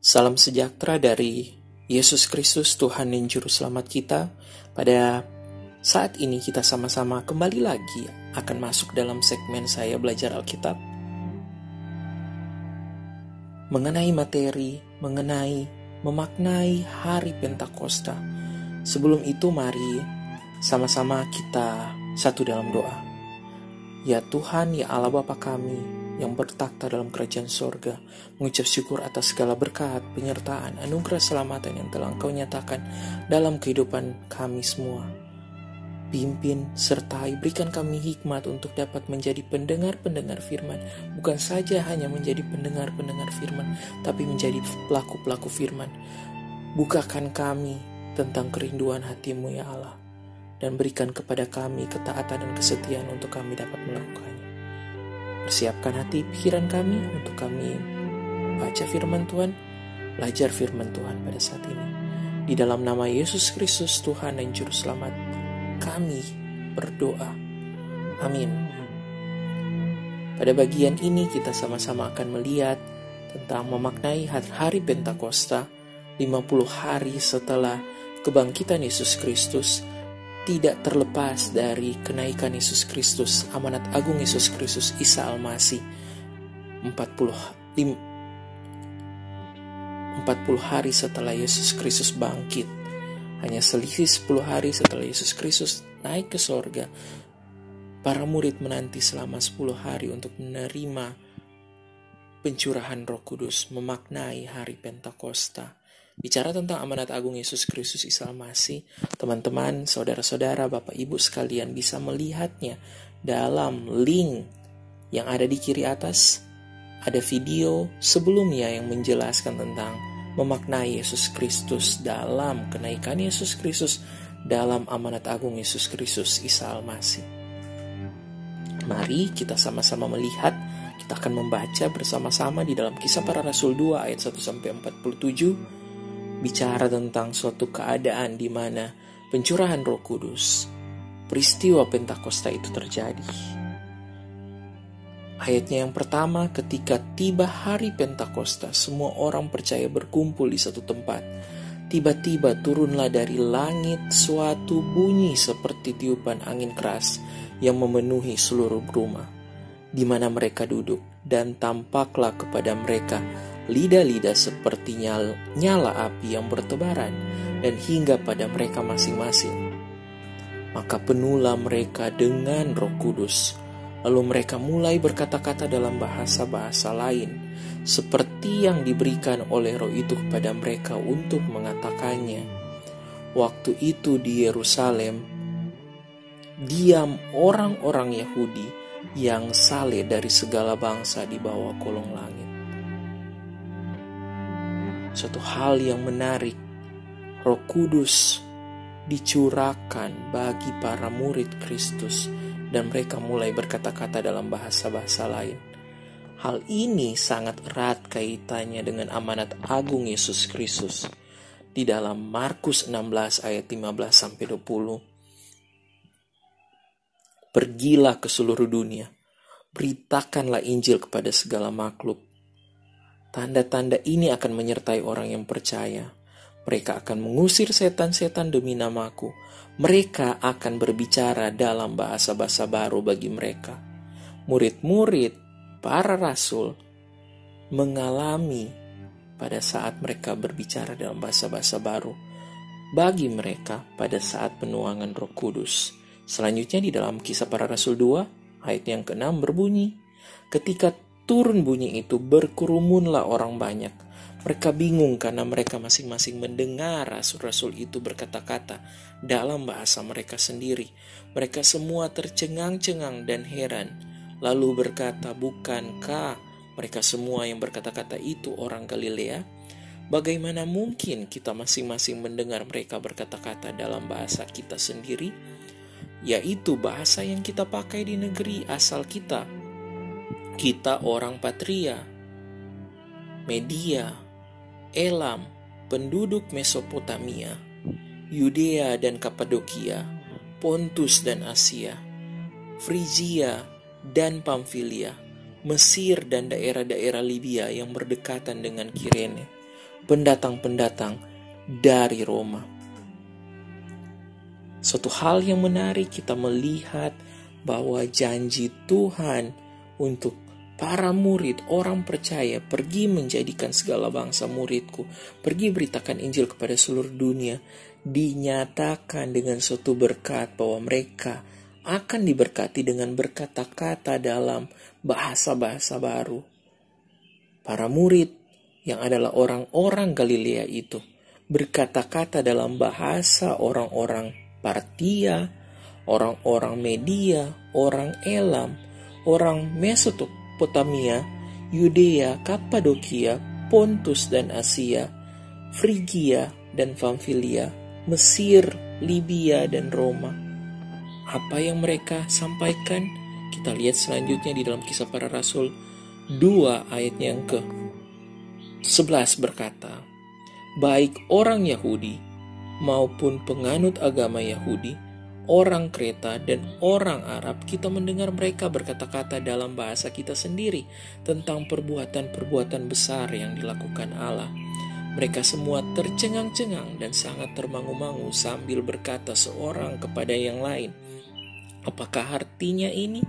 Salam sejahtera dari Yesus Kristus, Tuhan dan Juru Selamat kita. Pada saat ini kita sama-sama kembali lagi akan masuk dalam segmen saya belajar Alkitab. Mengenai materi, memaknai hari Pentakosta. Sebelum itu mari sama-sama kita satu dalam doa. Ya Tuhan, ya Allah Bapa kami yang bertakhta dalam kerajaan sorga, mengucap syukur atas segala berkat, penyertaan, anugerah selamatan yang telah Engkau nyatakan dalam kehidupan kami semua. Pimpin, sertai, berikan kami hikmat untuk dapat menjadi pendengar-pendengar firman, bukan saja hanya menjadi pendengar-pendengar firman, tapi menjadi pelaku-pelaku firman. Bukakan kami tentang kerinduan hati-Mu ya Allah, dan berikan kepada kami ketaatan dan kesetiaan untuk kami dapat melakukannya. Persiapkan hati pikiran kami untuk kami baca firman Tuhan, belajar firman Tuhan pada saat ini. Di dalam nama Yesus Kristus, Tuhan dan Juru Selamat, kami berdoa. Amin. Pada bagian ini kita sama-sama akan melihat tentang memaknai hari Pentakosta, 50 hari setelah kebangkitan Yesus Kristus. Tidak terlepas dari kenaikan Yesus Kristus, amanat agung Yesus Kristus, Isa Al-Masih. 40 hari setelah Yesus Kristus bangkit, hanya selisih 10 hari setelah Yesus Kristus naik ke sorga, para murid menanti selama 10 hari untuk menerima pencurahan Roh Kudus, memaknai hari Pentakosta. Bicara tentang amanat agung Yesus Kristus Isa Al-Masih, teman-teman, saudara-saudara, Bapak Ibu sekalian bisa melihatnya dalam link yang ada di kiri atas. Ada video sebelumnya yang menjelaskan tentang memaknai Yesus Kristus dalam kenaikan Yesus Kristus, dalam amanat agung Yesus Kristus Isa Al-Masih. Mari kita sama-sama melihat, kita akan membaca bersama-sama di dalam Kisah Para Rasul 2 ayat 1-47. Bicara tentang suatu keadaan di mana pencurahan Roh Kudus, peristiwa Pentakosta itu terjadi. Ayatnya yang pertama, ketika tiba hari Pentakosta, semua orang percaya berkumpul di satu tempat. Tiba-tiba turunlah dari langit suatu bunyi seperti tiupan angin keras yang memenuhi seluruh rumah di mana mereka duduk, dan tampaklah kepada mereka lidah-lidah seperti nyala api yang bertebaran dan hingga pada mereka masing-masing. Maka penuhlah mereka dengan Roh Kudus. Lalu mereka mulai berkata-kata dalam bahasa-bahasa lain, seperti yang diberikan oleh Roh itu kepada mereka untuk mengatakannya. Waktu itu di Yerusalem diam orang-orang Yahudi yang saleh dari segala bangsa di bawah kolong langit. Suatu hal yang menarik, Roh Kudus dicurahkan bagi para murid Kristus dan mereka mulai berkata-kata dalam bahasa-bahasa lain. Hal ini sangat erat kaitannya dengan amanat agung Yesus Kristus. Di dalam Markus 16 ayat 15-20. Pergilah ke seluruh dunia, beritakanlah Injil kepada segala makhluk. Tanda-tanda ini akan menyertai orang yang percaya. Mereka akan mengusir setan-setan demi namaku. Mereka akan berbicara dalam bahasa-bahasa baru bagi mereka. Murid-murid, para rasul, mengalami pada saat mereka berbicara dalam bahasa-bahasa baru bagi mereka pada saat penuangan Roh Kudus. Selanjutnya di dalam Kisah Para Rasul 2, ayat yang ke-6 berbunyi, ketika turun bunyi itu, berkerumunlah orang banyak. Mereka bingung karena mereka masing-masing mendengar rasul-rasul itu berkata-kata dalam bahasa mereka sendiri. Mereka semua tercengang-cengang dan heran. Lalu berkata, bukankah mereka semua yang berkata-kata itu orang Galilea? Bagaimana mungkin kita masing-masing mendengar mereka berkata-kata dalam bahasa kita sendiri, yaitu bahasa yang kita pakai di negeri asal kita? Kita orang Patria, Media, Elam, penduduk Mesopotamia, Yudea dan Kapadokia, Pontus dan Asia, Frigia dan Pamfilia, Mesir dan daerah-daerah Libya yang berdekatan dengan Kirene, pendatang-pendatang dari Roma. Suatu hal yang menarik, kita melihat bahwa janji Tuhan untuk para murid, orang percaya, pergi menjadikan segala bangsa muridku, pergi beritakan Injil kepada seluruh dunia, dinyatakan dengan suatu berkat bahwa mereka akan diberkati dengan berkata-kata dalam bahasa-bahasa baru. Para murid yang adalah orang-orang Galilea itu berkata-kata dalam bahasa orang-orang Partia, orang-orang Media, orang Elam, orang Mesopotamia, Yudea, Kapadokia, Pontus dan Asia, Frigia dan Pamfilia, Mesir, Libya dan Roma. Apa yang mereka sampaikan? Kita lihat selanjutnya di dalam Kisah Para Rasul 2 ayatnya yang ke-11 berkata, baik orang Yahudi maupun penganut agama Yahudi, orang Kreta dan orang Arab, kita mendengar mereka berkata-kata dalam bahasa kita sendiri tentang perbuatan-perbuatan besar yang dilakukan Allah. Mereka semua tercengang-cengang dan sangat termangu-mangu sambil berkata seorang kepada yang lain, apakah artinya ini?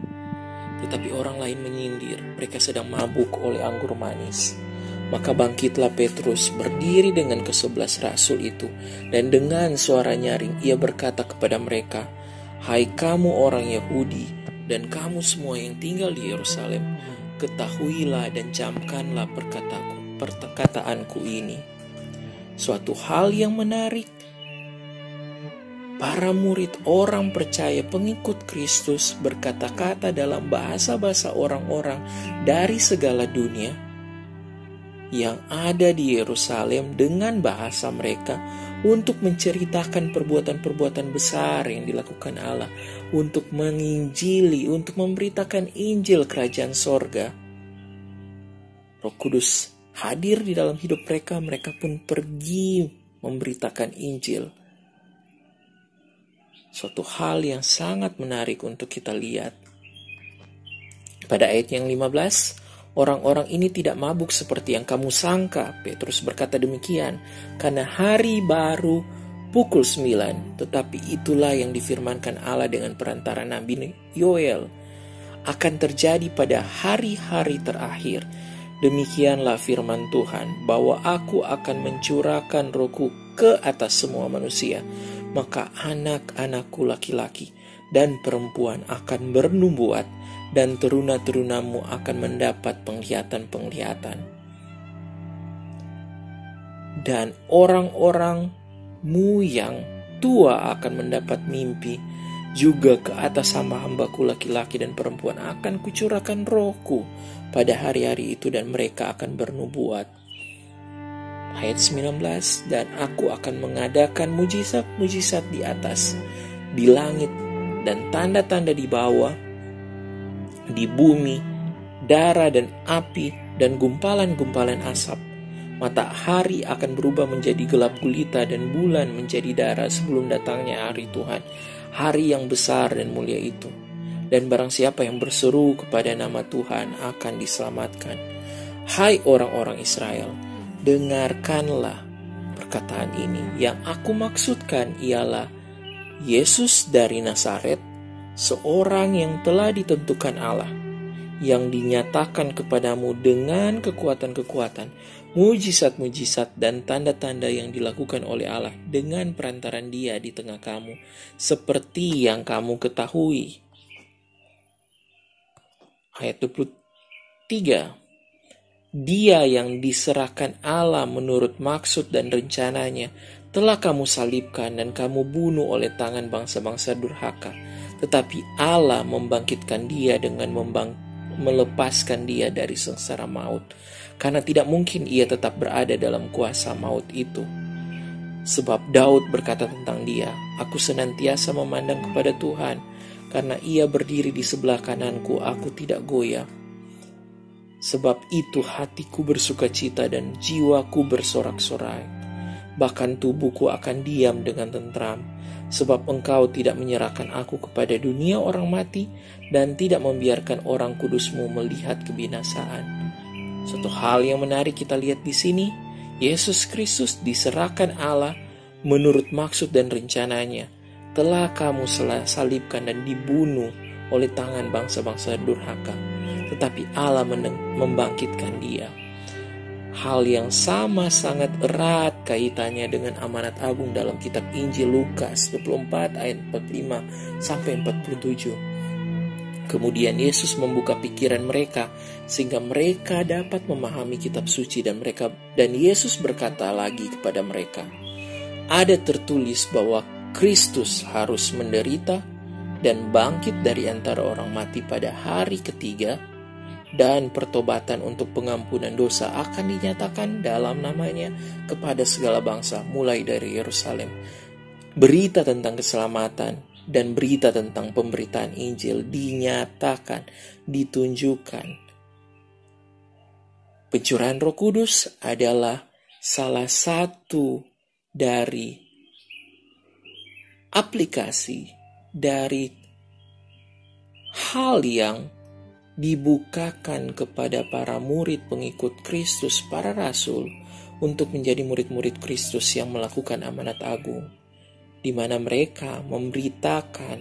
Tetapi orang lain menyindir, mereka sedang mabuk oleh anggur manis. Maka bangkitlah Petrus berdiri dengan ke-11 rasul itu, dan dengan suara nyaring ia berkata kepada mereka, hai kamu orang Yahudi dan kamu semua yang tinggal di Yerusalem, ketahuilah dan camkanlah perkataanku ini. Suatu hal yang menarik, para murid, orang percaya, pengikut Kristus berkata-kata dalam bahasa-bahasa orang-orang dari segala dunia yang ada di Yerusalem dengan bahasa mereka untuk menceritakan perbuatan-perbuatan besar yang dilakukan Allah, untuk menginjili, untuk memberitakan Injil Kerajaan Sorga. Roh Kudus hadir di dalam hidup mereka, mereka pun pergi memberitakan Injil. Suatu hal yang sangat menarik untuk kita lihat. Pada ayat yang 15, orang-orang ini tidak mabuk seperti yang kamu sangka. Petrus berkata demikian, karena hari baru pukul 9. Tetapi itulah yang difirmankan Allah dengan perantara Nabi Yoel akan terjadi pada hari-hari terakhir. Demikianlah firman Tuhan, bahwa aku akan mencurahkan rohku ke atas semua manusia. Maka anak-anakku laki-laki dan perempuan akan bernubuat, dan teruna-terunamu akan mendapat penglihatan-penglihatan. Dan orang-orangmu yang tua akan mendapat mimpi. Juga ke atas hamba-hambaku laki-laki dan perempuan akan kucurahkan rohku pada hari-hari itu, dan mereka akan bernubuat. Ayat 19, dan aku akan mengadakan mujizat-mujizat di atas, di langit, dan tanda-tanda di bawah, di bumi, darah dan api, dan gumpalan-gumpalan asap. Matahari akan berubah menjadi gelap gulita, dan bulan menjadi darah sebelum datangnya hari Tuhan, hari yang besar dan mulia itu. Dan barang siapa yang berseru kepada nama Tuhan akan diselamatkan. Hai orang-orang Israel, dengarkanlah perkataan ini. Yang aku maksudkan ialah Yesus dari Nazaret, seorang yang telah ditentukan Allah, yang dinyatakan kepadamu dengan kekuatan-kekuatan, mujizat-mujizat dan tanda-tanda yang dilakukan oleh Allah dengan perantaran Dia di tengah kamu, seperti yang kamu ketahui. Ayat 23, Dia yang diserahkan Allah menurut maksud dan rencananya telah kamu salibkan dan kamu bunuh oleh tangan bangsa-bangsa durhaka. Tetapi Allah membangkitkan Dia dengan melepaskan Dia dari sengsara maut, karena tidak mungkin Ia tetap berada dalam kuasa maut itu. Sebab Daud berkata tentang Dia, aku senantiasa memandang kepada Tuhan, karena Ia berdiri di sebelah kananku, aku tidak goyah. Sebab itu hatiku bersukacita dan jiwaku bersorak-sorai. Bahkan tubuhku akan diam dengan tentram, sebab Engkau tidak menyerahkan aku kepada dunia orang mati, dan tidak membiarkan orang kudus-Mu melihat kebinasaan. Suatu hal yang menarik kita lihat di sini, Yesus Kristus diserahkan Allah menurut maksud dan rencananya. Telah kamu salibkan dan dibunuh oleh tangan bangsa-bangsa durhaka, tetapi Allah membangkitkan dia. Hal yang sama sangat erat kaitannya dengan amanat agung dalam kitab Injil Lukas 24 ayat 45 sampai 47. Kemudian Yesus membuka pikiran mereka sehingga mereka dapat memahami kitab suci dan Yesus berkata lagi kepada mereka, ada tertulis bahwa Kristus harus menderita dan bangkit dari antara orang mati pada hari ketiga, dan pertobatan untuk pengampunan dosa akan dinyatakan dalam namanya kepada segala bangsa mulai dari Yerusalem. Berita tentang keselamatan dan berita tentang pemberitaan Injil dinyatakan, ditunjukkan. Pencurahan Roh Kudus adalah salah satu dari aplikasi dari hal yang dibukakan kepada para murid pengikut Kristus, para rasul, untuk menjadi murid-murid Kristus yang melakukan amanat agung, di mana mereka memberitakan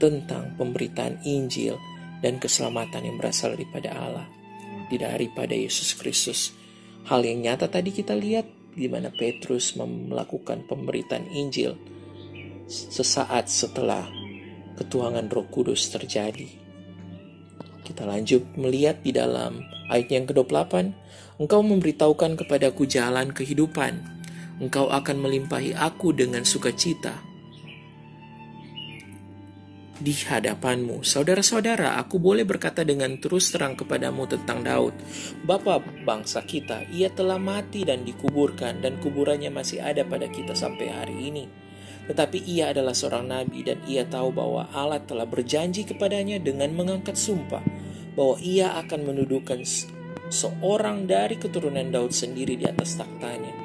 tentang pemberitaan Injil dan keselamatan yang berasal daripada Allah, daripada Yesus Kristus. Hal yang nyata tadi kita lihat di mana Petrus melakukan pemberitaan Injil sesaat setelah ketuhanan Roh Kudus terjadi. Kita lanjut melihat di dalam ayat yang ke-28, Engkau memberitahukan kepadaku jalan kehidupan. Engkau akan melimpahi aku dengan sukacita di hadapanmu. Saudara-saudara, aku boleh berkata dengan terus terang kepadamu tentang Daud, bapa bangsa kita. Ia telah mati dan dikuburkan, dan kuburannya masih ada pada kita sampai hari ini. Tetapi ia adalah seorang nabi, dan ia tahu bahwa Allah telah berjanji kepadanya dengan mengangkat sumpah bahwa ia akan mendudukan seorang dari keturunan Daud sendiri di atas taktanya.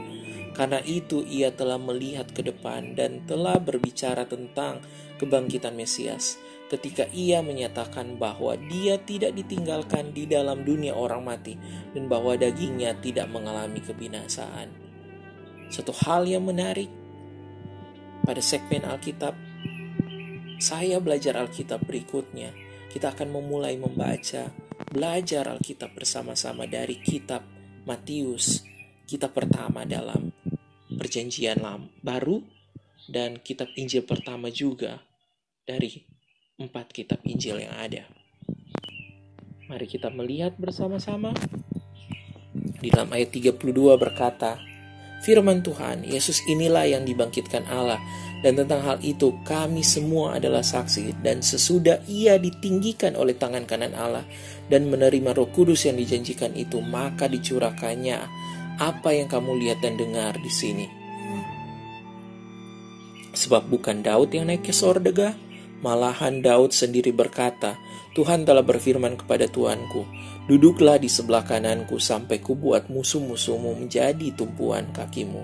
Karena itu ia telah melihat ke depan dan telah berbicara tentang kebangkitan Mesias, ketika ia menyatakan bahwa dia tidak ditinggalkan di dalam dunia orang mati dan bahwa dagingnya tidak mengalami kebinasaan. Satu hal yang menarik pada segmen Alkitab, saya belajar Alkitab berikutnya. Kita akan memulai belajar Alkitab bersama-sama dari kitab Matius, kitab pertama dalam Perjanjian Baru, dan kitab Injil pertama juga dari 4 kitab Injil yang ada. Mari kita melihat bersama-sama. Di dalam ayat 32 berkata, firman Tuhan, Yesus inilah yang dibangkitkan Allah, dan tentang hal itu kami semua adalah saksi. Dan sesudah ia ditinggikan oleh tangan kanan Allah dan menerima Roh Kudus yang dijanjikan itu, maka dicurahkannya apa yang kamu lihat dan dengar di sini. Sebab bukan Daud yang naik ke sorga, malahan Daud sendiri berkata, Tuhan telah berfirman kepada Tuanku, duduklah di sebelah kananku sampai kubuat musuh-musuhmu menjadi tumpuan kakimu.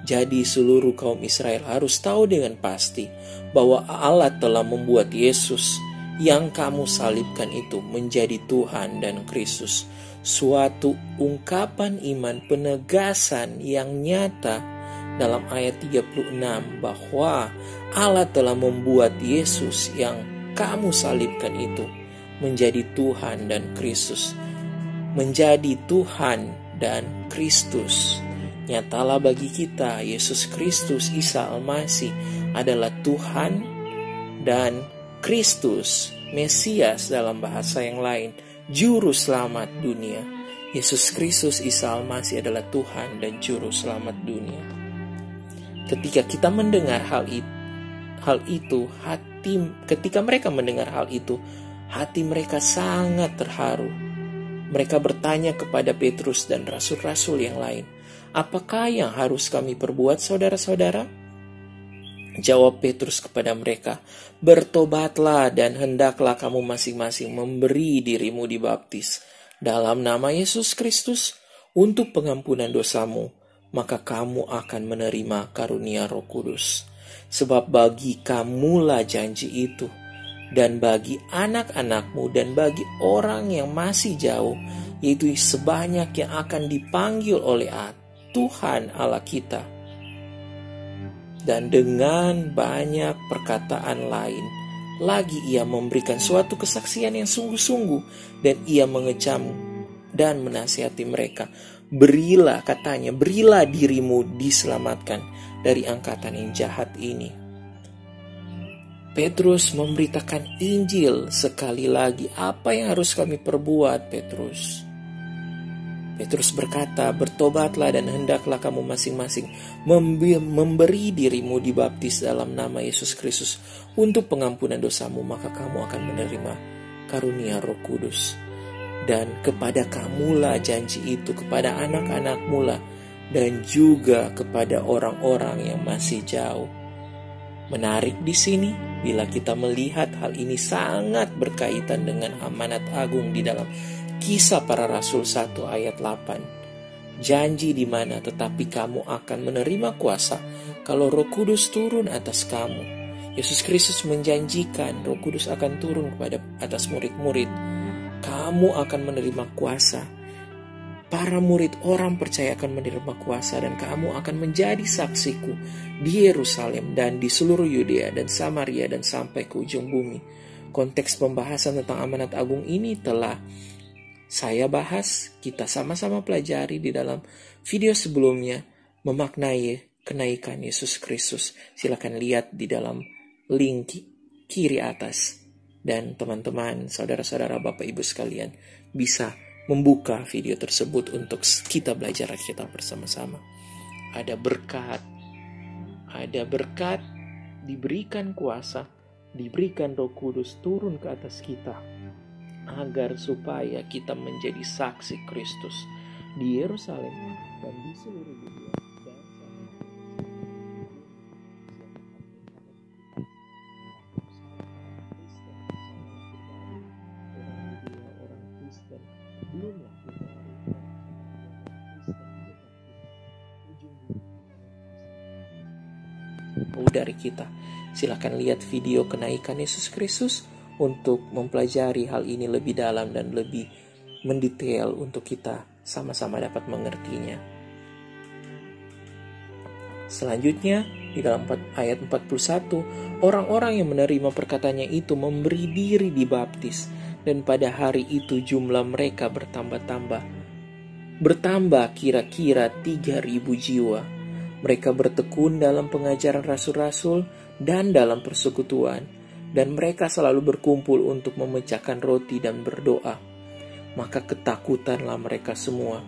Jadi seluruh kaum Israel harus tahu dengan pasti bahwa Allah telah membuat Yesus yang kamu salibkan itu menjadi Tuhan dan Kristus. Suatu ungkapan iman, penegasan yang nyata dalam ayat 36 bahwa Allah telah membuat Yesus yang kamu salibkan itu menjadi Tuhan dan Kristus. Menjadi Tuhan dan Kristus. Nyatalah bagi kita, Yesus Kristus Isa Almasih adalah Tuhan dan Kristus, Mesias dalam bahasa yang lain, Juru Selamat dunia. Yesus Kristus Isa Almasih adalah Tuhan dan Juru Selamat dunia. Ketika kita mendengar ketika mereka mendengar hal itu, hati mereka sangat terharu. Mereka bertanya kepada Petrus dan rasul-rasul yang lain, apakah yang harus kami perbuat, saudara-saudara? Jawab Petrus kepada mereka, bertobatlah dan hendaklah kamu masing-masing memberi dirimu dibaptis dalam nama Yesus Kristus untuk pengampunan dosamu, maka kamu akan menerima karunia Roh Kudus. Sebab bagi kamulah janji itu, dan bagi anak-anakmu, dan bagi orang yang masih jauh, yaitu sebanyak yang akan dipanggil oleh Tuhan Allah kita. Dan dengan banyak perkataan lain, lagi ia memberikan suatu kesaksian yang sungguh-sungguh, dan ia mengecam dan menasihati mereka. Berilah, katanya, berilah dirimu diselamatkan dari angkatan yang jahat ini. Petrus memberitakan Injil sekali lagi. Apa yang harus kami perbuat, Petrus? Petrus berkata, bertobatlah dan hendaklah kamu masing-masing memberi dirimu dibaptis dalam nama Yesus Kristus untuk pengampunan dosamu, maka kamu akan menerima karunia Roh Kudus. Dan kepada kamulah janji itu, kepada anak-anakmu lah, dan juga kepada orang-orang yang masih jauh. Menarik di sini, bila kita melihat hal ini sangat berkaitan dengan amanat agung di dalam Kisah Para Rasul 1 ayat 8. Janji di mana tetapi kamu akan menerima kuasa kalau Roh Kudus turun atas kamu. Yesus Kristus menjanjikan Roh Kudus akan turun kepada atas murid-murid. Kamu akan menerima kuasa. Para murid, orang percaya, akan menerima kuasa, dan kamu akan menjadi saksiku di Yerusalem dan di seluruh Yudea dan Samaria dan sampai ke ujung bumi. Konteks pembahasan tentang amanat agung ini telah saya bahas, kita sama-sama pelajari di dalam video sebelumnya, memaknai kenaikan Yesus Kristus. Silakan lihat di dalam link kiri atas. Dan teman-teman, saudara-saudara, Bapak Ibu sekalian, bisa membuka video tersebut untuk kita belajar Alkitab bersama-sama. Ada berkat, diberikan kuasa, diberikan Roh Kudus turun ke atas kita, agar supaya kita menjadi saksi Kristus di Yerusalem dan di seluruh dunia. Dari kita, silakan lihat video kenaikan Yesus Kristus untuk mempelajari hal ini lebih dalam dan lebih mendetail untuk kita sama-sama dapat mengertinya. Selanjutnya di dalam ayat 41, orang-orang yang menerima perkataannya itu memberi diri dibaptis, dan pada hari itu jumlah mereka bertambah kira-kira 3.000 jiwa. Mereka bertekun dalam pengajaran rasul-rasul dan dalam persekutuan, dan mereka selalu berkumpul untuk memecahkan roti dan berdoa. Maka ketakutanlah mereka semua,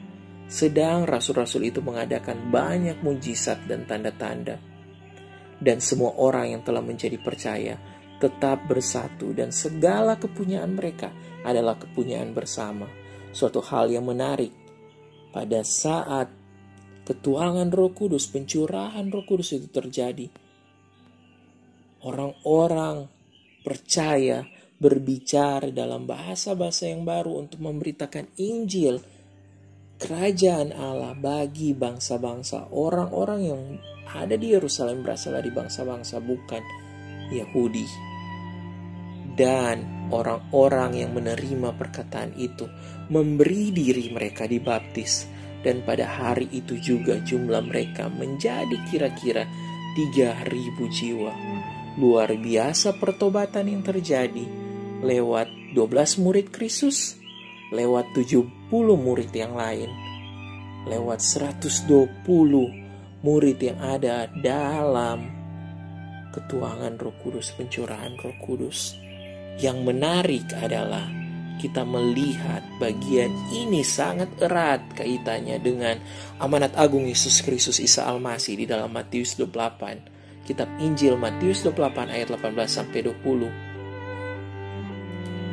sedang rasul-rasul itu mengadakan banyak mujizat dan tanda-tanda. Dan semua orang yang telah menjadi percaya tetap bersatu, dan segala kepunyaan mereka adalah kepunyaan bersama. Suatu hal yang menarik, pada saat ketuangan Roh Kudus, pencurahan Roh Kudus itu terjadi, orang-orang percaya berbicara dalam bahasa-bahasa yang baru untuk memberitakan Injil kerajaan Allah bagi bangsa-bangsa. Orang-orang yang ada di Yerusalem berasal dari bangsa-bangsa bukan Yahudi. Dan orang-orang yang menerima perkataan itu memberi diri mereka dibaptis. Dan pada hari itu juga jumlah mereka menjadi kira-kira 3.000 jiwa. Luar biasa pertobatan yang terjadi lewat 12 murid Kristus, lewat 70 murid yang lain, lewat 120 murid yang ada dalam ketuangan Roh Kudus, pencurahan Roh Kudus. Yang menarik adalah kita melihat bagian ini sangat erat kaitannya dengan amanat agung Yesus Kristus Isa Al-Masih di dalam Matius 28. Kitab Injil Matius 28 ayat 18-20.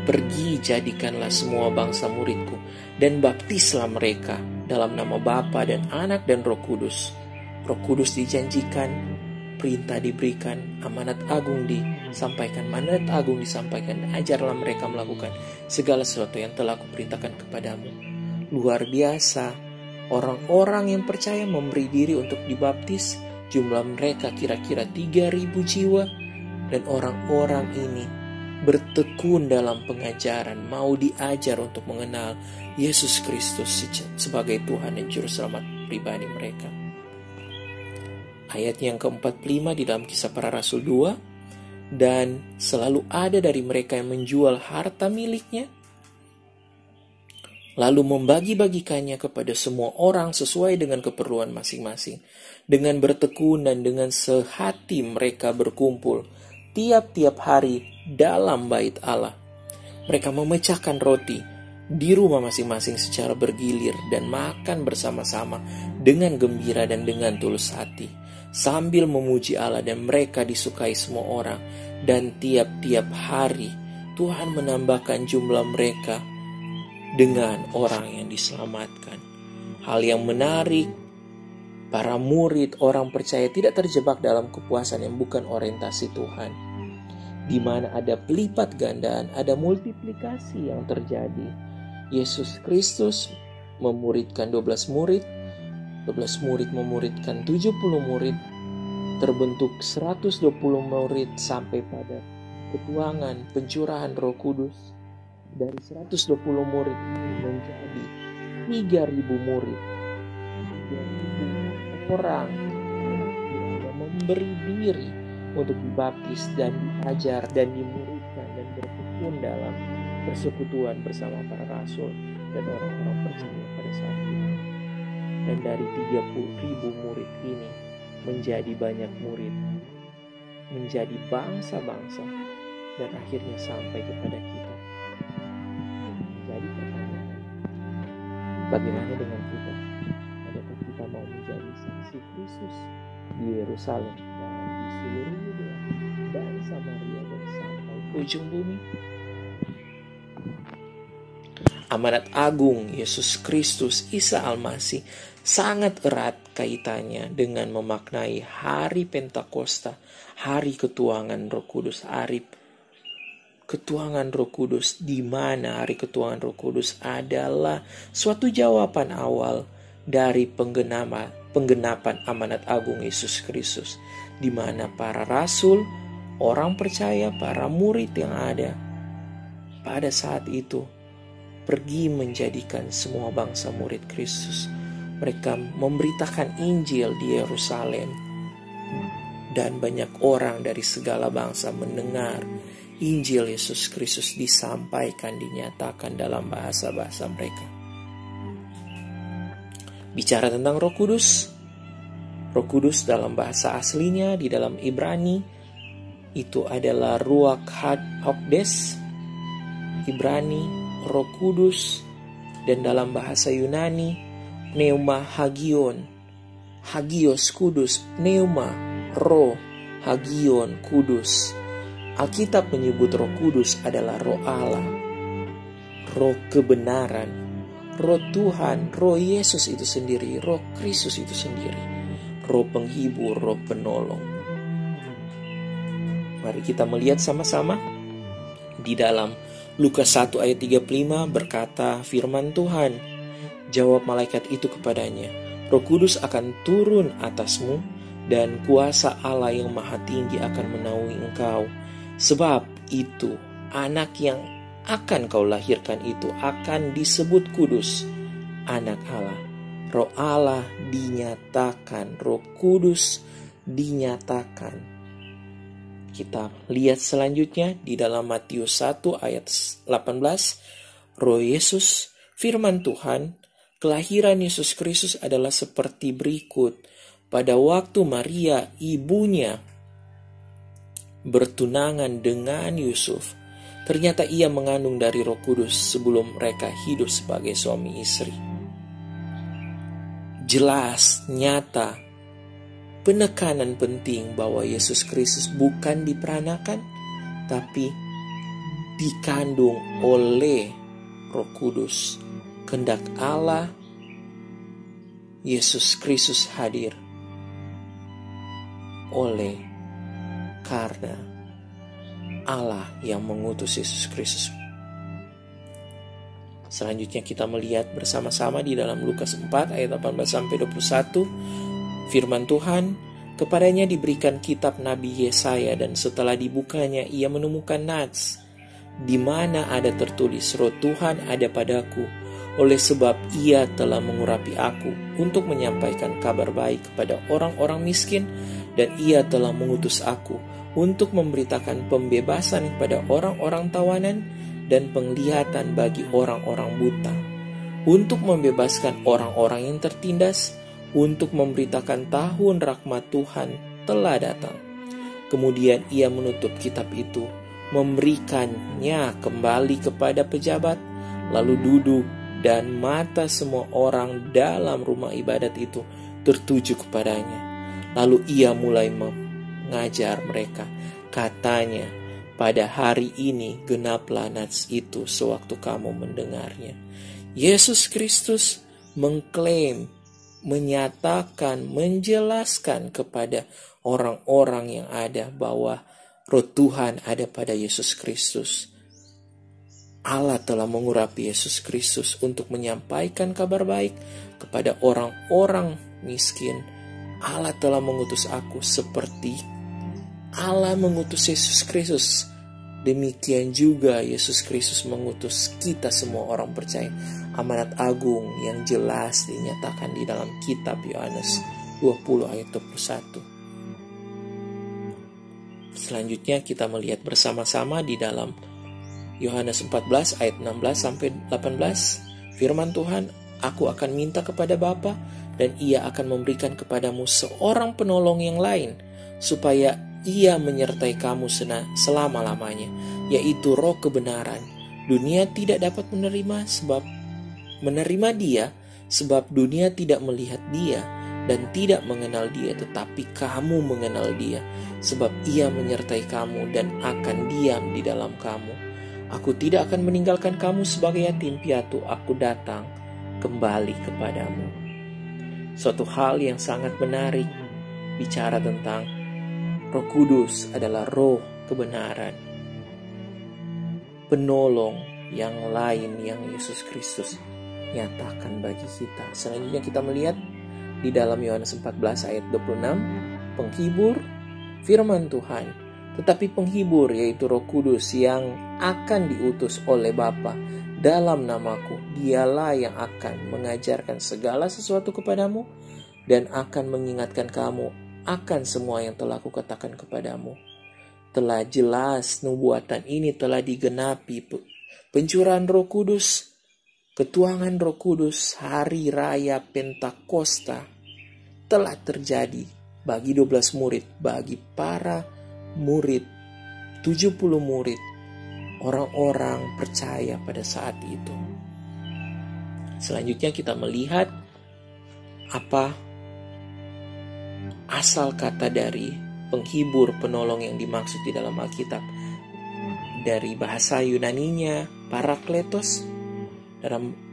Pergi, jadikanlah semua bangsa muridku, dan baptislah mereka dalam nama Bapa dan Anak dan Roh Kudus. Roh Kudus dijanjikan, perintah diberikan, amanat agung disampaikan, ajarlah mereka melakukan segala sesuatu yang telah kuperintahkan kepadamu. Luar biasa, orang-orang yang percaya memberi diri untuk dibaptis, jumlah mereka kira-kira 3.000 jiwa, dan orang-orang ini bertekun dalam pengajaran, mau diajar untuk mengenal Yesus Kristus sebagai Tuhan dan Juru Selamat pribadi mereka. Ayat yang ke-45 di dalam Kisah Para Rasul 2, dan selalu ada dari mereka yang menjual harta miliknya, lalu membagi-bagikannya kepada semua orang sesuai dengan keperluan masing-masing. Dengan bertekun dan dengan sehati mereka berkumpul tiap-tiap hari dalam bait Allah. Mereka memecahkan roti di rumah masing-masing secara bergilir dan makan bersama-sama dengan gembira dan dengan tulus hati, sambil memuji Allah, dan mereka disukai semua orang. Dan tiap-tiap hari Tuhan menambahkan jumlah mereka dengan orang yang diselamatkan. Hal yang menarik, para murid, orang percaya tidak terjebak dalam kepuasan yang bukan orientasi Tuhan, di mana ada pelipat gandaan, ada multiplikasi yang terjadi. Yesus Kristus memuridkan 12 murid, 12 murid memuridkan 70 murid, terbentuk 120 murid sampai pada ketuangan pencurahan Roh Kudus. Dari 120 murid menjadi 3.000 murid. 3.000 orang yang memberi diri untuk dibaptis dan diajar dan dimuridkan dan bertekun dalam persekutuan bersama para rasul dan orang-orang percaya pada saat itu. Dan dari 30.000 murid ini menjadi banyak murid, menjadi bangsa-bangsa, dan akhirnya sampai kepada kita. Jadi pertanyaan, bagaimana dengan kita? Adakah kita mau menjadi saksi Kristus di Yerusalem dan di seluruh Yudea dan Samaria dan sampai ujung bumi? Amanat agung Yesus Kristus Isa Al-Masih sangat erat kaitannya dengan memaknai hari Pentakosta, hari ketuangan Roh Kudus, hari ketuangan Roh Kudus, di mana hari ketuangan Roh Kudus adalah suatu jawaban awal dari penggenapan amanat agung Yesus Kristus, di mana para rasul, orang percaya, para murid yang ada pada saat itu pergi menjadikan semua bangsa murid Kristus. Mereka memberitakan Injil di Yerusalem, dan banyak orang dari segala bangsa mendengar Injil Yesus Kristus disampaikan, dinyatakan dalam bahasa-bahasa mereka. Bicara tentang Roh Kudus dalam bahasa aslinya di dalam Ibrani itu adalah Ruach HaKodes, Ibrani Roh Kudus, dan dalam bahasa Yunani Pneuma Hagion, Hagios Kudus, Pneuma Roh, Hagion Kudus. Alkitab menyebut Roh Kudus adalah Roh Allah, Roh kebenaran, Roh Tuhan, Roh Yesus itu sendiri, Roh Kristus itu sendiri, Roh penghibur, Roh penolong. Mari kita melihat sama-sama di dalam Lukas 1 ayat 35 berkata firman Tuhan, jawab malaikat itu kepadanya, Roh Kudus akan turun atasmu dan kuasa Allah yang maha tinggi akan menaungi engkau. Sebab itu anak yang akan kau lahirkan itu akan disebut kudus, anak Allah. Roh Allah dinyatakan, Roh Kudus dinyatakan. Kita lihat selanjutnya di dalam Matius 1 ayat 18. Roh Yesus, firman Tuhan, kelahiran Yesus Kristus adalah seperti berikut. Pada waktu Maria ibunya bertunangan dengan Yusuf, ternyata ia mengandung dari Roh Kudus sebelum mereka hidup sebagai suami istri. Jelas, nyata, penekanan penting bahwa Yesus Kristus bukan diperanakan, tapi dikandung oleh Roh Kudus. Kehendak Allah, Yesus Kristus hadir oleh karena Allah yang mengutus Yesus Kristus. Selanjutnya kita melihat bersama-sama di dalam Lukas 4 ayat 18-21. Firman Tuhan, kepadanya diberikan kitab Nabi Yesaya, dan setelah dibukanya ia menemukan nats, di mana ada tertulis, Roh Tuhan ada padaku, oleh sebab Ia telah mengurapi aku untuk menyampaikan kabar baik kepada orang-orang miskin, dan Ia telah mengutus aku untuk memberitakan pembebasan kepada orang-orang tawanan dan penglihatan bagi orang-orang buta, untuk membebaskan orang-orang yang tertindas, untuk memberitakan tahun rahmat Tuhan telah datang. Kemudian Ia menutup kitab itu, memberikannya kembali kepada pejabat, lalu duduk, dan mata semua orang dalam rumah ibadat itu tertuju kepadanya. Lalu Ia mulai mengajar mereka. Katanya, pada hari ini genaplah nats itu sewaktu kamu mendengarnya. Yesus Kristus mengklaim, menyatakan, menjelaskan kepada orang-orang yang ada bahwa Roh Tuhan ada pada Yesus Kristus. Allah telah mengurapi Yesus Kristus untuk menyampaikan kabar baik kepada orang-orang miskin. Allah telah mengutus aku seperti Allah mengutus Yesus Kristus. Demikian juga Yesus Kristus mengutus kita semua orang percaya. Amanat agung yang jelas dinyatakan di dalam kitab Yohanes 20 ayat 21. Selanjutnya kita melihat bersama-sama di dalam Yohanes 14 ayat 16 sampai 18. Firman Tuhan, aku akan minta kepada Bapa dan Ia akan memberikan kepadamu seorang penolong yang lain, supaya Ia menyertai kamu selama-lamanya, yaitu Roh kebenaran. Dunia tidak dapat menerima Dia, sebab dunia tidak melihat Dia dan tidak mengenal Dia, tetapi kamu mengenal Dia, sebab Ia menyertai kamu dan akan diam di dalam kamu. Aku tidak akan meninggalkan kamu sebagai yatim piatu, aku datang kembali kepadamu. Suatu hal yang sangat menarik bicara tentang Roh Kudus adalah roh kebenaran, penolong yang lain yang Yesus Kristus nyatakan bagi kita. Selanjutnya kita melihat di dalam Yohanes 14 ayat 26, penghibur firman Tuhan, tetapi penghibur yaitu Roh Kudus yang akan diutus oleh Bapa dalam namaku, Dialah yang akan mengajarkan segala sesuatu kepadamu dan akan mengingatkan kamu akan semua yang telah kukatakan kepadamu. Telah jelas nubuatan ini telah digenapi. Pencurahan Roh Kudus, ketuangan Roh Kudus, hari raya Pentakosta telah terjadi bagi 12 murid, bagi para murid, 70 murid, orang-orang percaya pada saat itu. Selanjutnya kita melihat apa asal kata dari penghibur, penolong yang dimaksud di dalam Alkitab. Dari bahasa Yunaninya Parakletos,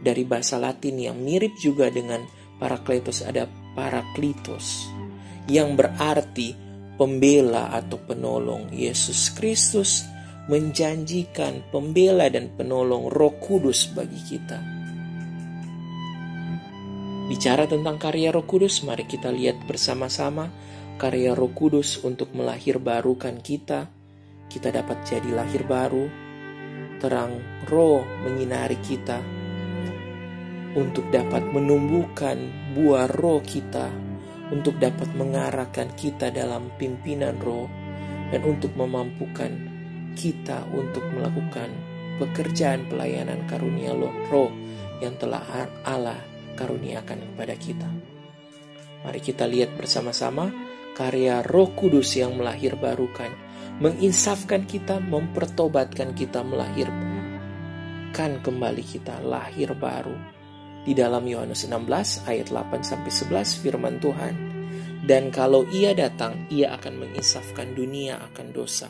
dari bahasa Latin yang mirip juga dengan Parakletos ada Paraklitos, yang berarti pembela atau penolong. Yesus Kristus menjanjikan pembela dan penolong Roh Kudus bagi kita. Bicara tentang karya Roh Kudus, mari kita lihat bersama-sama karya Roh Kudus untuk melahirbarukan kita. Kita dapat jadi lahir baru, terang Roh menyinari kita untuk dapat menumbuhkan buah Roh kita, untuk dapat mengarahkan kita dalam pimpinan Roh, dan untuk memampukan kita untuk melakukan pekerjaan pelayanan karunia Roh yang telah Allah karuniakan kepada kita. Mari kita lihat bersama-sama karya Roh Kudus yang melahirbarukan, menginsafkan kita, mempertobatkan kita, melahirkan kembali kita, lahir baru. Di dalam Yohanes 16 ayat 8 sampai 11 firman Tuhan, dan kalau Ia datang, Ia akan menginsafkan dunia akan dosa,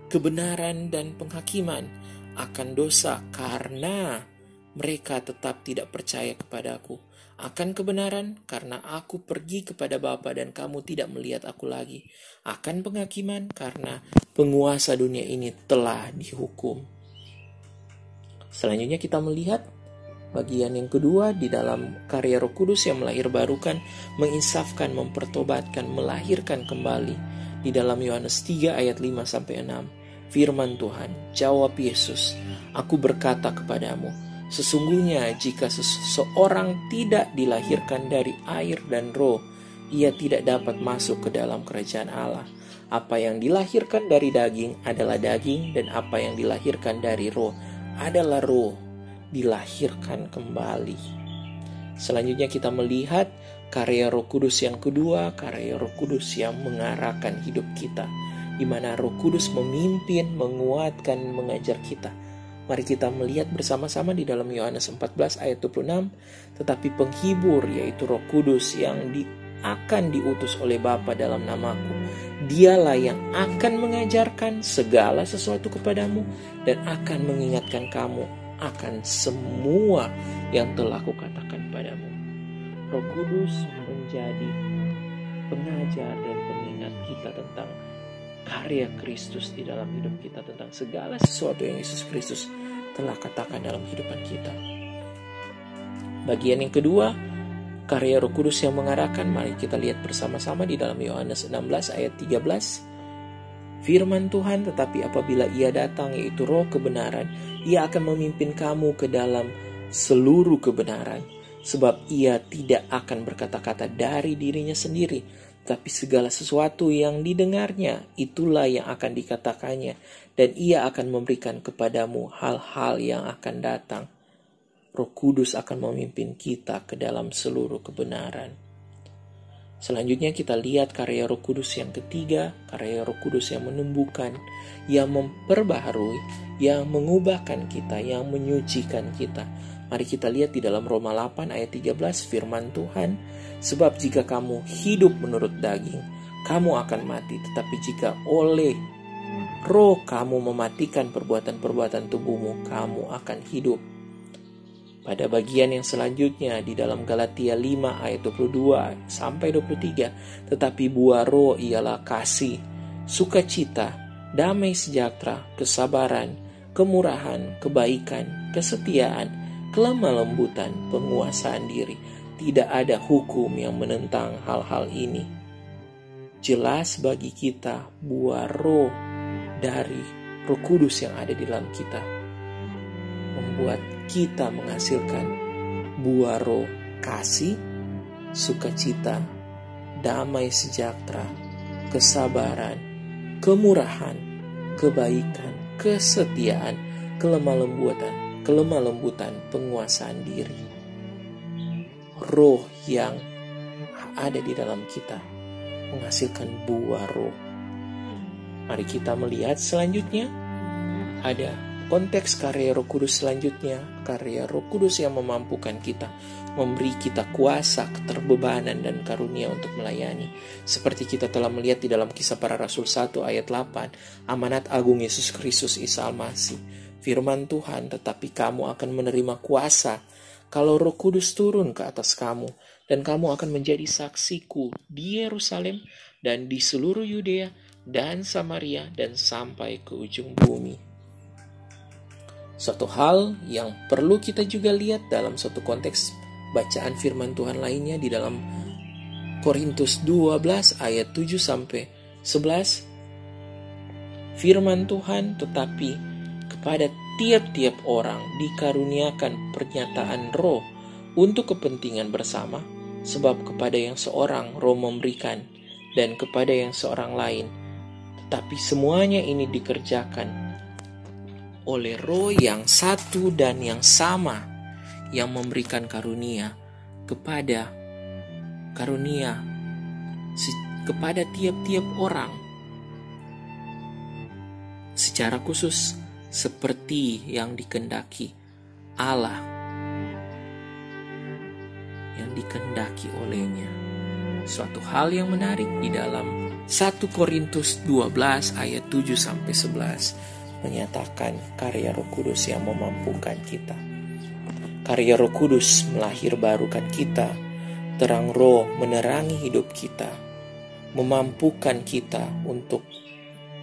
kebenaran dan penghakiman akan dosa, karena mereka tetap tidak percaya kepadaku, akan kebenaran karena aku pergi kepada Bapa dan kamu tidak melihat aku lagi, akan penghakiman karena penguasa dunia ini telah dihukum. Selanjutnya kita melihat bagian yang kedua di dalam karya Roh Kudus yang melahirbarukan, menginsafkan, mempertobatkan, melahirkan kembali. Di dalam Yohanes 3 ayat 5 sampai 6, firman Tuhan, jawab Yesus, aku berkata kepadamu, Sesungguhnya jika seseorang tidak dilahirkan dari air dan roh, ia tidak dapat masuk ke dalam kerajaan Allah. Apa yang dilahirkan dari daging adalah daging, dan apa yang dilahirkan dari roh adalah roh. Dilahirkan kembali. Selanjutnya kita melihat karya Roh Kudus yang kedua, karya Roh Kudus yang mengarahkan hidup kita, di mana Roh Kudus memimpin, menguatkan, mengajar kita. Mari kita melihat bersama-sama di dalam Yohanes 14 ayat 26. Tetapi penghibur, yaitu Roh Kudus yang akan diutus oleh Bapa dalam namaku, Dialah yang akan mengajarkan segala sesuatu kepadamu dan akan mengingatkan kamu akan semua yang telah kukatakan padamu. Roh Kudus menjadi pengajar dan pengingat kita tentang karya Kristus di dalam hidup kita, tentang segala sesuatu yang Yesus Kristus telah katakan dalam kehidupan kita. Bagian yang kedua, karya Roh Kudus yang mengarahkan. Mari kita lihat bersama-sama di dalam Yohanes 16 ayat 13. Firman Tuhan, tetapi apabila ia datang, yaitu Roh kebenaran, ia akan memimpin kamu ke dalam seluruh kebenaran. Sebab ia tidak akan berkata-kata dari dirinya sendiri, tapi segala sesuatu yang didengarnya, itulah yang akan dikatakannya, dan ia akan memberikan kepadamu hal-hal yang akan datang. Roh Kudus akan memimpin kita ke dalam seluruh kebenaran. Selanjutnya kita lihat karya Roh Kudus yang ketiga, karya Roh Kudus yang menumbuhkan, yang memperbaharui, yang mengubahkan kita, yang menyucikan kita. Mari kita lihat di dalam Roma 8 ayat 13 firman Tuhan, sebab jika kamu hidup menurut daging, kamu akan mati, tetapi jika oleh Roh kamu mematikan perbuatan-perbuatan tubuhmu, kamu akan hidup. Pada bagian yang selanjutnya di dalam Galatia 5 ayat 22 sampai 23, tetapi buah Roh ialah kasih, sukacita, damai sejahtera, kesabaran, kemurahan, kebaikan, kesetiaan, kelemah lembutan, penguasaan diri. Tidak ada hukum yang menentang hal-hal ini. Jelas bagi kita buah Roh dari Roh Kudus yang ada di dalam kita membuat kita menghasilkan buah Roh kasih, sukacita, damai sejahtera, kesabaran, kemurahan, kebaikan, kesetiaan, kelemah lembutan, penguasaan diri. Roh yang ada di dalam kita menghasilkan buah Roh. Mari kita melihat selanjutnya ada konteks karya Roh Kudus selanjutnya, karya Roh Kudus yang memampukan kita, memberi kita kuasa, keterbebanan, dan karunia untuk melayani. Seperti kita telah melihat di dalam Kisah Para Rasul 1 ayat 8, amanat agung Yesus Kristus Isa Al-Masih. Firman Tuhan, tetapi kamu akan menerima kuasa kalau Roh Kudus turun ke atas kamu, dan kamu akan menjadi saksiku di Yerusalem dan di seluruh Yudea dan Samaria dan sampai ke ujung bumi. Suatu hal yang perlu kita juga lihat dalam suatu konteks bacaan firman Tuhan lainnya di dalam Korintus 12 ayat 7 sampai 11. Firman Tuhan, tetapi kepada tiap-tiap orang dikaruniakan pernyataan Roh untuk kepentingan bersama, sebab kepada yang seorang Roh memberikan dan kepada yang seorang lain, tetapi semuanya ini dikerjakan oleh Roh yang satu dan yang sama, yang memberikan karunia kepada tiap-tiap orang secara khusus seperti yang dikehendaki Allah, yang dikehendaki olehnya. Suatu hal yang menarik di dalam 1 Korintus 12 ayat 7 sampai 11 menyatakan karya Roh Kudus yang memampukan kita. Karya Roh Kudus melahirbarukan kita, terang Roh menerangi hidup kita, memampukan kita untuk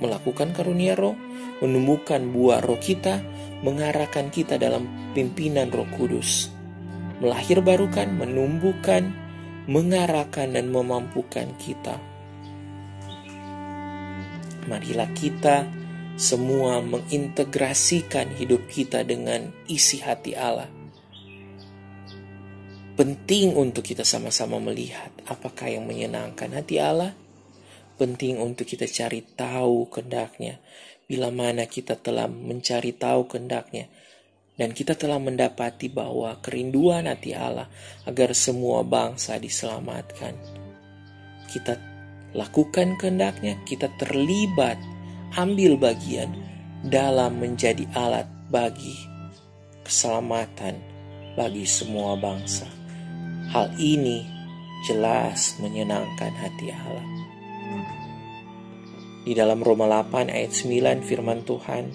melakukan karunia Roh, menumbuhkan buah Roh kita, mengarahkan kita dalam pimpinan Roh Kudus, melahirbarukan, menumbuhkan, mengarahkan, dan memampukan kita. Marilah kita semua mengintegrasikan hidup kita dengan isi hati Allah, Penting untuk kita sama-sama melihat apakah yang menyenangkan hati Allah. Penting untuk kita cari tahu kehendak-Nya. Bila mana kita telah mencari tahu kehendak-Nya, dan kita telah mendapati bahwa kerinduan hati Allah agar semua bangsa diselamatkan, kita lakukan kehendak-Nya, kita terlibat, ambil bagian dalam menjadi alat bagi keselamatan bagi semua bangsa. Hal ini jelas menyenangkan hati Allah. Di dalam Roma 8 ayat 9 firman Tuhan,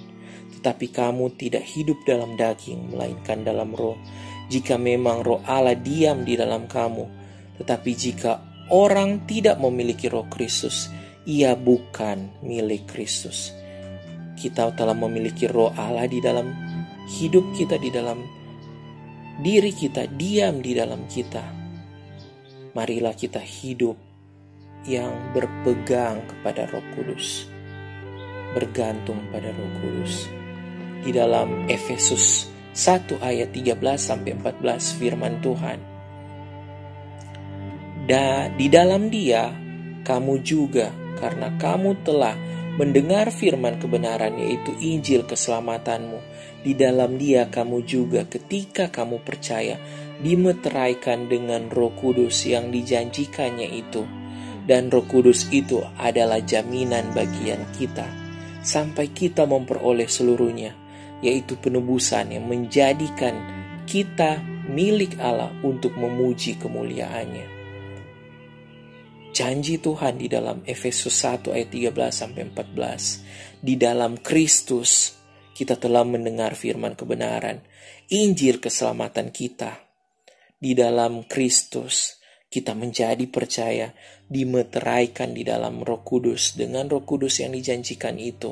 tetapi kamu tidak hidup dalam daging, melainkan dalam roh. Jika memang roh Allah diam di dalam kamu, tetapi jika orang tidak memiliki roh Kristus, ia bukan milik Kristus. Kita telah memiliki roh Allah di dalam hidup kita, di dalam diri kita, diam di dalam kita. Marilah kita hidup yang berpegang kepada Roh Kudus, bergantung pada Roh Kudus. Di dalam Efesus 1 ayat 13-14 firman Tuhan, di dalam Dia kamu juga, karena kamu telah mendengar firman kebenaran, yaitu Injil keselamatanmu. Di dalam Dia kamu juga ketika kamu percaya dimeteraikan dengan Roh Kudus yang dijanjikannya itu. Dan Roh Kudus itu adalah jaminan bagian kita sampai kita memperoleh seluruhnya, yaitu penebusan yang menjadikan kita milik Allah untuk memuji kemuliaan-Nya. Janji Tuhan di dalam Efesus 1 ayat 13-14. Di dalam Kristus kita telah mendengar firman kebenaran, Injil keselamatan kita. Di dalam Kristus kita menjadi percaya, dimeteraikan di dalam Roh Kudus dengan Roh Kudus yang dijanjikan itu.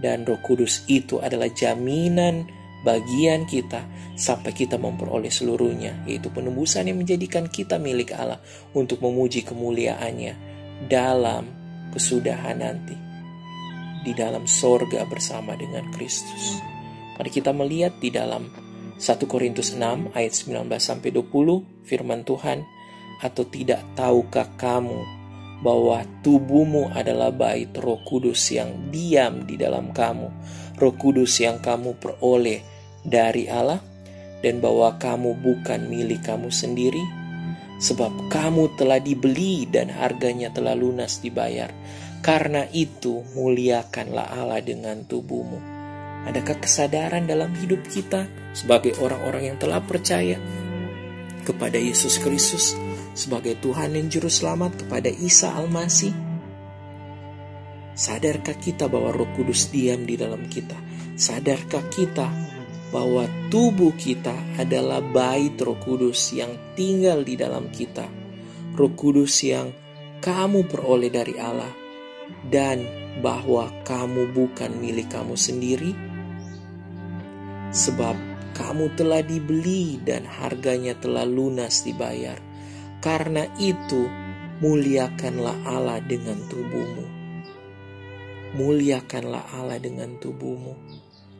Dan Roh Kudus itu adalah jaminan bagian kita sampai kita memperoleh seluruhnya, yaitu penebusan yang menjadikan kita milik Allah untuk memuji kemuliaan-Nya dalam kesudahan nanti di dalam sorga bersama dengan Kristus. Mari kita melihat di dalam 1 Korintus 6 ayat 19-20 firman Tuhan, atau tidak tahukah kamu bahwa tubuhmu adalah bait Roh Kudus yang diam di dalam kamu, Roh Kudus yang kamu peroleh dari Allah, dan bahwa kamu bukan milik kamu sendiri, sebab kamu telah dibeli dan harganya telah lunas dibayar. Karena itu muliakanlah Allah dengan tubuhmu. Adakah kesadaran dalam hidup kita sebagai orang-orang yang telah percaya kepada Yesus Kristus sebagai Tuhan dan Juru Selamat, kepada Isa Al-Masih? Sadarkah kita bahwa Roh Kudus diam di dalam kita? Sadarkah kita bahwa tubuh kita adalah bait Roh Kudus yang tinggal di dalam kita? Roh Kudus yang kamu peroleh dari Allah, dan bahwa kamu bukan milik kamu sendiri, sebab kamu telah dibeli dan harganya telah lunas dibayar. Karena itu muliakanlah Allah dengan tubuhmu. Muliakanlah Allah dengan tubuhmu.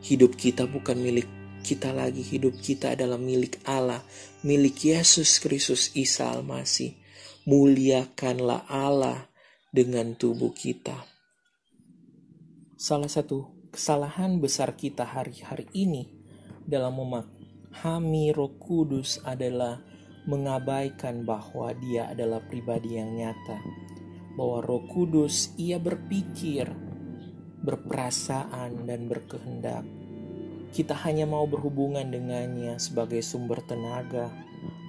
Hidup kita bukan milik kita lagi. Hidup kita adalah milik Allah, milik Yesus Kristus Isa Al-Masih. Muliakanlah Allah dengan tubuh kita. Salah satu kesalahan besar kita hari-hari ini dalam memahami Roh Kudus adalah mengabaikan bahwa Dia adalah pribadi yang nyata. Bahwa Roh Kudus, Ia berpikir, berperasaan, dan berkehendak. Kita hanya mau berhubungan dengannya sebagai sumber tenaga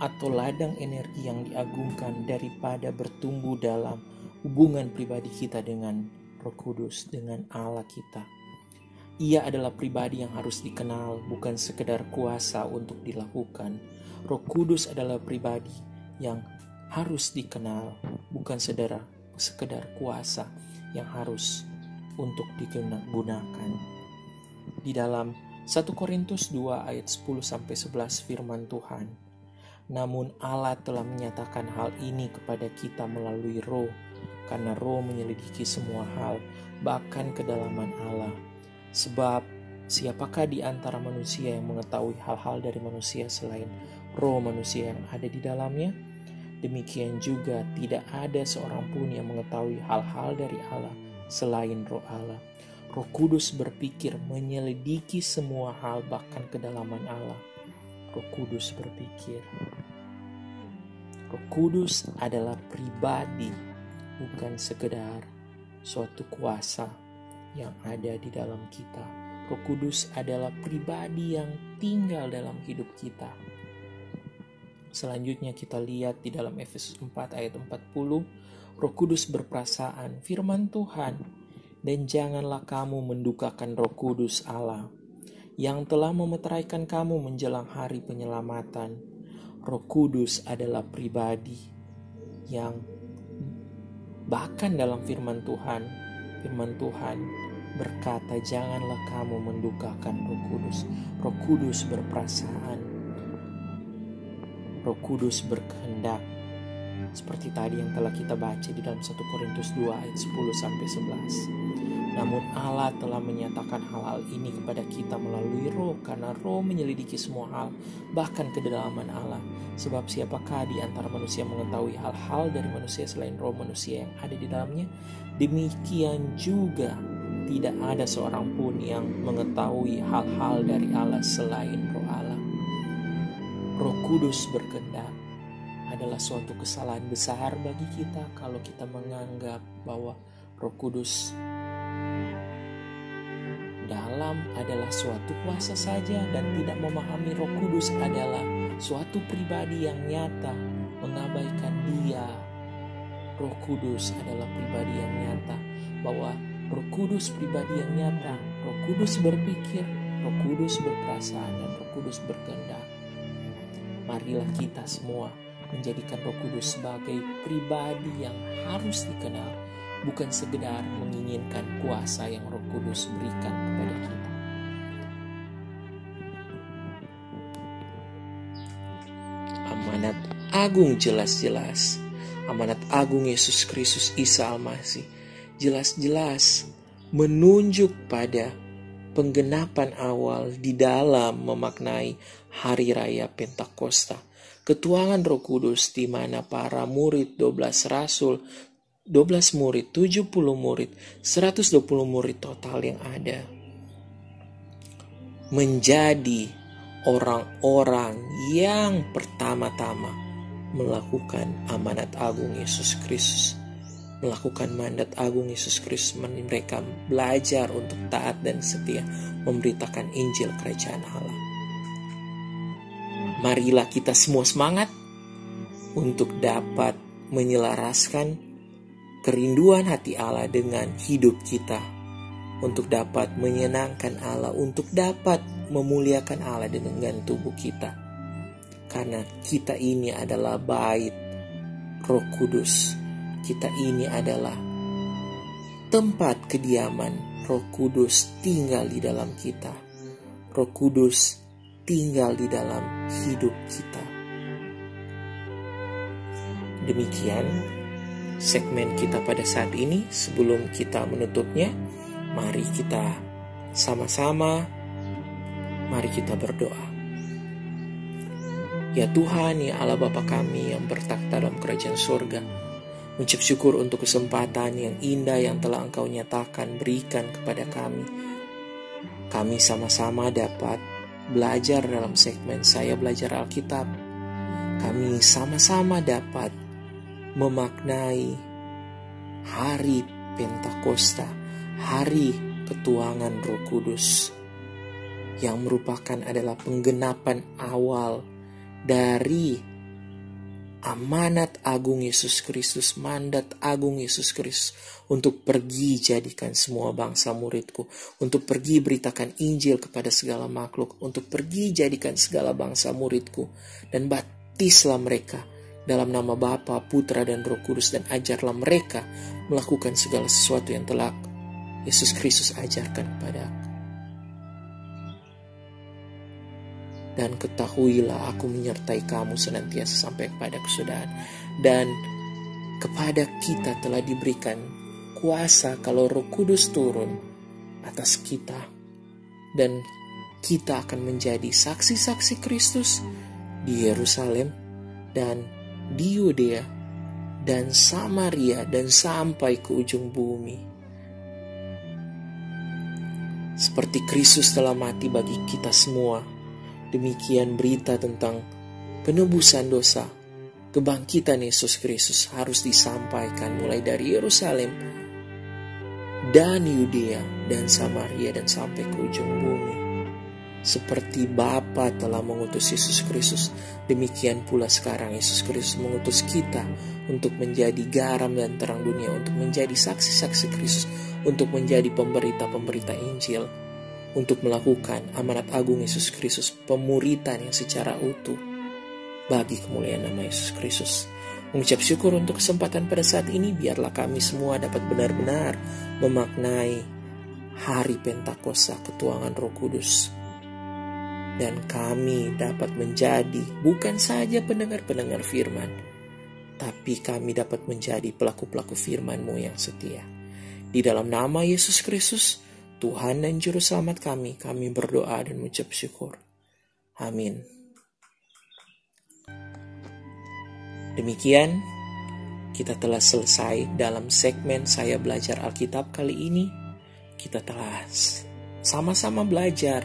atau ladang energi yang diagungkan daripada bertumbuh dalam hubungan pribadi kita dengan Roh Kudus, dengan Allah kita. Ia adalah pribadi yang harus dikenal, bukan sekedar kuasa untuk dilakukan. Roh Kudus adalah pribadi yang harus dikenal, bukan sekedar kuasa yang harus untuk digunakan. Di dalam 1 Korintus 2 ayat 10-11 firman Tuhan, namun Allah telah menyatakan hal ini kepada kita melalui Roh, karena Roh menyelidiki semua hal, bahkan kedalaman Allah. Sebab siapakah di antara manusia yang mengetahui hal-hal dari manusia selain roh manusia yang ada di dalamnya? Demikian juga tidak ada seorang pun yang mengetahui hal-hal dari Allah selain roh Allah. Roh Kudus berpikir menyelidiki semua hal, bahkan kedalaman Allah. Roh Kudus berpikir. Roh Kudus adalah pribadi, bukan sekedar suatu kuasa yang ada di dalam kita. Roh Kudus adalah pribadi yang tinggal dalam hidup kita. Selanjutnya kita lihat di dalam Efesus 4 ayat 40, Roh Kudus berperasaan firman Tuhan, dan janganlah kamu mendukakan Roh Kudus Allah yang telah memeteraikan kamu menjelang hari penyelamatan. Roh Kudus adalah pribadi yang bahkan dalam firman Tuhan berkata, janganlah kamu mendukakan Roh Kudus. Roh Kudus berperasaan. Roh Kudus berkehendak. Seperti tadi yang telah kita baca di dalam 1 Korintus 2 ayat 10-11. Namun Allah telah menyatakan hal-hal ini kepada kita melalui Roh, karena Roh menyelidiki semua hal, bahkan kedalaman Allah. Sebab siapakah di antara manusia mengetahui hal-hal dari manusia selain roh manusia yang ada di dalamnya? Demikian juga tidak ada seorang pun yang mengetahui hal-hal dari Allah selain roh Allah. Roh Kudus berkehendak adalah suatu kesalahan besar bagi kita kalau kita menganggap bahwa Roh Kudus dalam adalah suatu kuasa saja dan tidak memahami Roh Kudus adalah suatu pribadi yang nyata, mengabaikan Dia. Roh Kudus adalah pribadi yang nyata, bahwa Roh Kudus pribadi yang nyata. Roh Kudus berpikir, Roh Kudus berperasaan, dan Roh Kudus berkehendak. Marilah kita semua menjadikan Roh Kudus sebagai pribadi yang harus dikenal, bukan sekedar menginginkan kuasa yang Roh Kudus berikan kepada kita. Amanat agung jelas-jelas, amanat agung Yesus Kristus Isa Al-Masih jelas-jelas menunjuk pada penggenapan awal di dalam memaknai hari raya Pentakosta. Ketuangan Roh Kudus di mana para murid, 12 rasul, 12 murid, 70 murid, 120 murid total yang ada menjadi orang-orang yang pertama-tama melakukan amanat agung Yesus Kristus, melakukan mandat agung Yesus Kristus. Mereka belajar untuk taat dan setia memberitakan Injil Kerajaan Allah. Marilah kita semua semangat untuk dapat menyelaraskan kerinduan hati Allah dengan hidup kita, untuk dapat menyenangkan Allah, untuk dapat memuliakan Allah dengan tubuh kita. Karena kita ini adalah bait Roh Kudus. Kita ini adalah tempat kediaman Roh Kudus tinggal di dalam kita. Roh Kudus tinggal di dalam hidup kita. Demikian segmen kita pada saat ini. Sebelum kita menutupnya, mari kita sama-sama, mari kita berdoa. Ya Tuhan, ya Allah Bapa kami yang bertakhta dalam kerajaan surga, mengucap syukur untuk kesempatan yang indah yang telah Engkau nyatakan berikan kepada kami. Kami sama-sama dapat belajar dalam segmen Saya Belajar Alkitab. Kami sama-sama dapat memaknai hari Pentakosta, hari ketuangan Roh Kudus, yang merupakan adalah penggenapan awal dari amanat agung Yesus Kristus, mandat agung Yesus Kristus untuk pergi jadikan semua bangsa muridku, untuk pergi beritakan Injil kepada segala makhluk, untuk pergi jadikan segala bangsa muridku, dan baptislah mereka dalam nama Bapa, Putra, dan Roh Kudus, dan ajarlah mereka melakukan segala sesuatu yang telah Yesus Kristus ajarkan kepadaku. Dan ketahuilah aku menyertai kamu senantiasa sampai kepada kesudahan. Dan kepada kita telah diberikan kuasa kalau Roh Kudus turun atas kita dan kita akan menjadi saksi-saksi Kristus di Yerusalem dan di Yudea dan Samaria dan sampai ke ujung bumi. Seperti Kristus telah mati bagi kita semua, demikian berita tentang penebusan dosa, kebangkitan Yesus Kristus harus disampaikan mulai dari Yerusalem dan Yudea dan Samaria dan sampai ke ujung bumi. Seperti Bapa telah mengutus Yesus Kristus, demikian pula sekarang Yesus Kristus mengutus kita untuk menjadi garam dan terang dunia, untuk menjadi saksi-saksi Kristus, untuk menjadi pemberita-pemberita Injil, untuk melakukan amanat agung Yesus Kristus, pemuritan yang secara utuh bagi kemuliaan nama Yesus Kristus. Mengucap syukur untuk kesempatan pada saat ini, biarlah kami semua dapat benar-benar memaknai hari Pentakosta, ketuangan Roh Kudus. Dan kami dapat menjadi bukan saja pendengar-pendengar firman, tapi kami dapat menjadi pelaku-pelaku firman-Mu yang setia. Di dalam nama Yesus Kristus, Tuhan dan Juru Selamat kami berdoa dan mengucap syukur. Amin. Demikian, kita telah selesai dalam segmen Saya Belajar Alkitab kali ini. Kita telah sama-sama belajar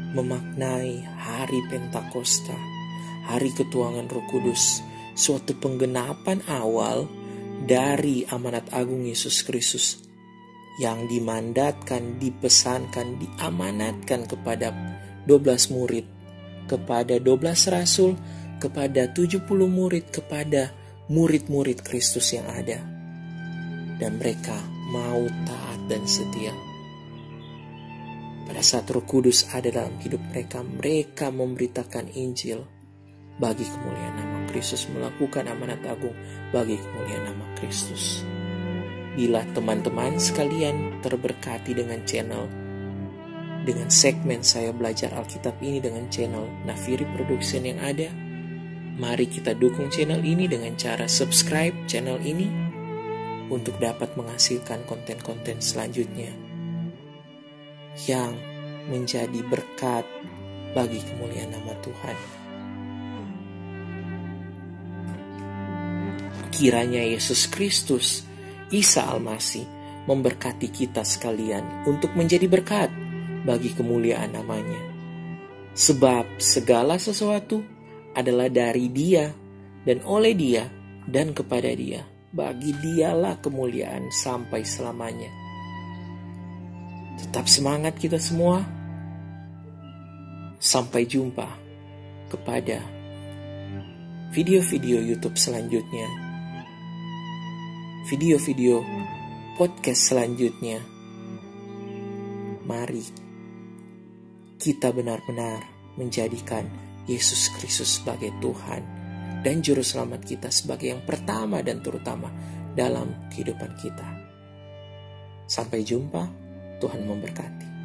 memaknai hari Pentakosta, hari ketuangan Roh Kudus, suatu penggenapan awal dari amanat agung Yesus Kristus yang dimandatkan, dipesankan, diamanatkan kepada 12 murid, kepada 12 rasul, kepada 70 murid, kepada murid-murid Kristus yang ada. Dan mereka mau taat dan setia. Pada saat Roh Kudus ada dalam hidup mereka, mereka memberitakan Injil bagi kemuliaan nama Kristus, melakukan amanat agung bagi kemuliaan nama Kristus. Bila teman-teman sekalian terberkati dengan segmen Saya Belajar Alkitab ini, dengan channel Nafiri Production yang ada, mari kita dukung channel ini dengan cara subscribe channel ini untuk dapat menghasilkan konten-konten selanjutnya yang menjadi berkat bagi kemuliaan nama Tuhan. Kiranya Yesus Kristus, Isa Al-Masih, memberkati kita sekalian untuk menjadi berkat bagi kemuliaan namanya. Sebab segala sesuatu adalah dari Dia dan oleh Dia dan kepada Dia. Bagi Dialah kemuliaan sampai selamanya. Tetap semangat kita semua. Sampai jumpa kepada video-video YouTube selanjutnya, video-video podcast selanjutnya. Mari kita benar-benar menjadikan Yesus Kristus sebagai Tuhan dan Juru Selamat kita sebagai yang pertama dan terutama dalam kehidupan kita. Sampai jumpa, Tuhan memberkati.